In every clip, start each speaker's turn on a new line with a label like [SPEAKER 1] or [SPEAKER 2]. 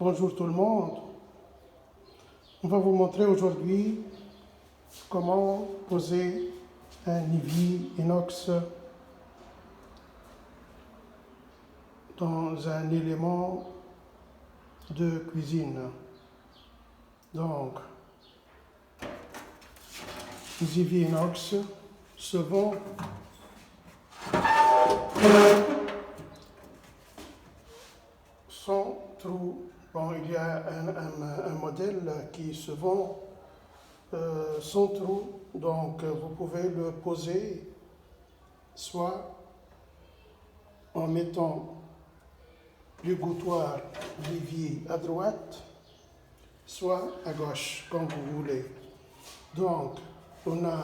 [SPEAKER 1] Bonjour tout le monde. On va vous montrer aujourd'hui comment poser un évier inox dans un élément de cuisine. Donc, les éviers inox se vendent sans trou. Bon, il y a un modèle qui se vend sans trou, donc vous pouvez le poser soit en mettant l'égouttoir l'évier à droite, soit à gauche, comme vous voulez. Donc, on a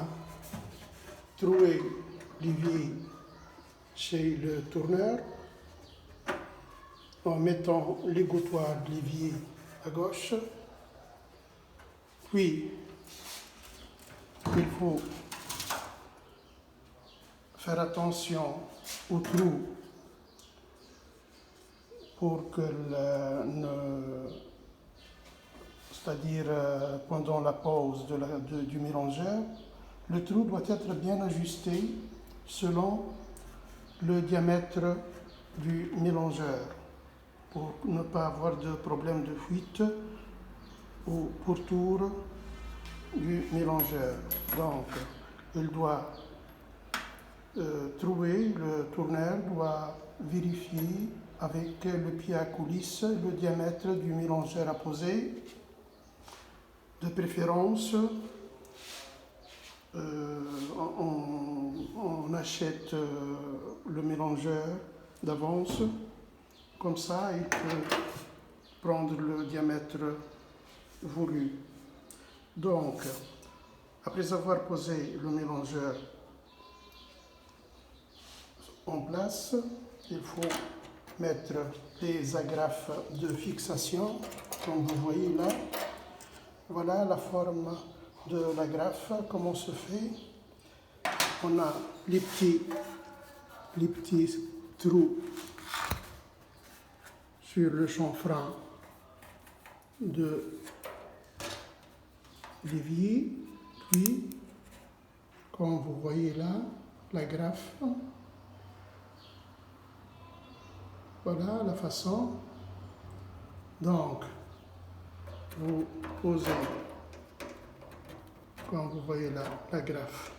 [SPEAKER 1] trouvé l'évier chez le tourneur en mettant l'égouttoir de l'évier à gauche. Puis, il faut faire attention au trou pour que c'est-à-dire pendant la pause du mélangeur, le trou doit être bien ajusté selon le diamètre du mélangeur pour ne pas avoir de problème de fuite ou pourtour du mélangeur. Donc, il doit trouver, le tourneur doit vérifier avec le pied à coulisse le diamètre du mélangeur à poser. De préférence, on achète le mélangeur d'avance, comme ça il peut prendre le diamètre voulu. Donc, après avoir posé le mélangeur en place, il faut mettre les agrafes de fixation, comme vous voyez là. Voilà la forme de l'agrafe, comment se fait. On a les petits trous sur le chanfrein de l'évier, puis, comme vous voyez là, l'agrafe. Voilà la façon. Donc, vous posez, comme vous voyez là, l'agrafe.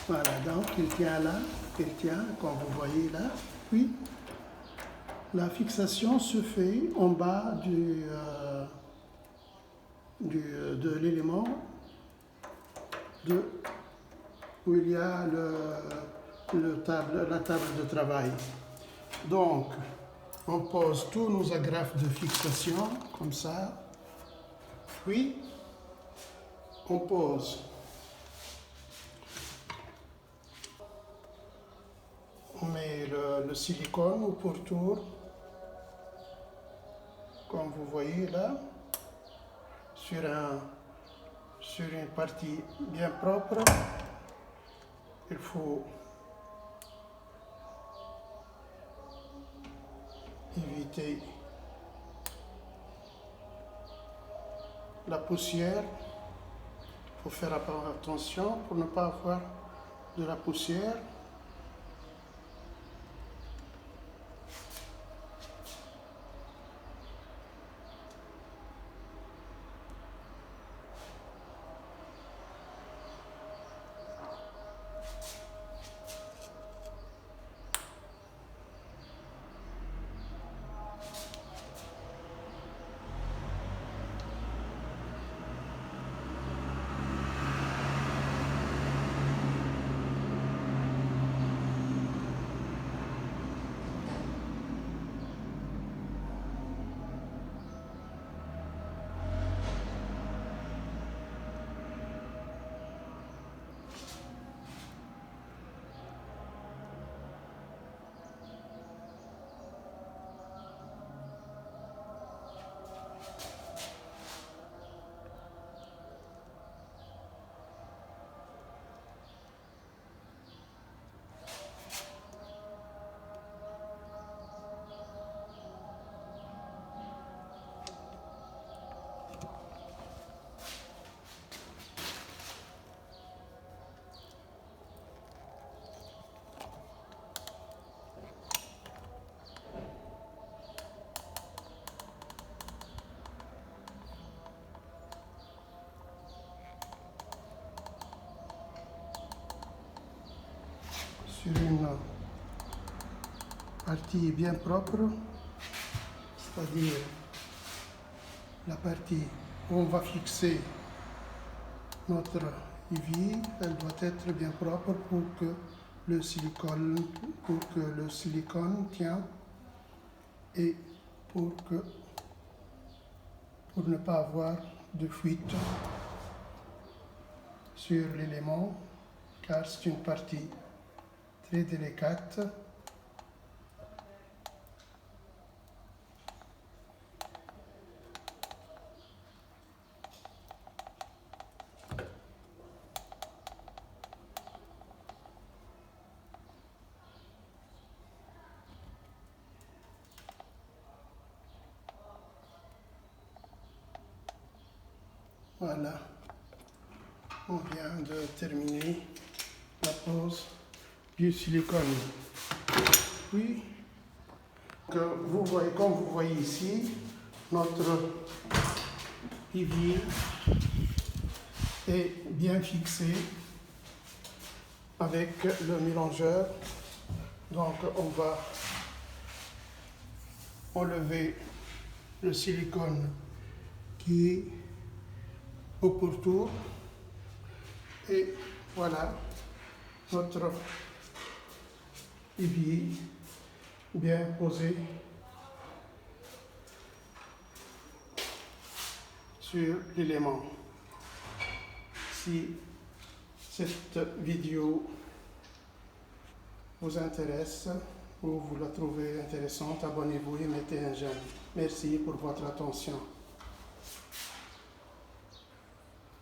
[SPEAKER 1] Voilà, donc il tient là, il tient, comme vous voyez là. Puis, la fixation se fait en bas de l'élément où il y a la table de travail. Donc, on pose tous nos agrafes de fixation, comme ça. Puis, on pose. On met le silicone au pourtour, comme vous voyez là, sur une partie bien propre. Il faut éviter la poussière. Il faut faire attention pour ne pas avoir de la poussière. partie bien propre, c'est-à-dire la partie où on va fixer notre évier, elle doit être bien propre pour que le silicone tient et pour ne pas avoir de fuite sur l'élément, car c'est une partie très délicate. Voilà, on vient de terminer la pose du silicone. Puis, comme vous voyez ici, notre évier est bien fixé avec le mélangeur. Donc, on va enlever le silicone qui est au pourtour. Et voilà notre évier bien posé sur l'élément. Si cette vidéo vous intéresse ou vous la trouvez intéressante, abonnez-vous et mettez un j'aime. Merci pour votre attention.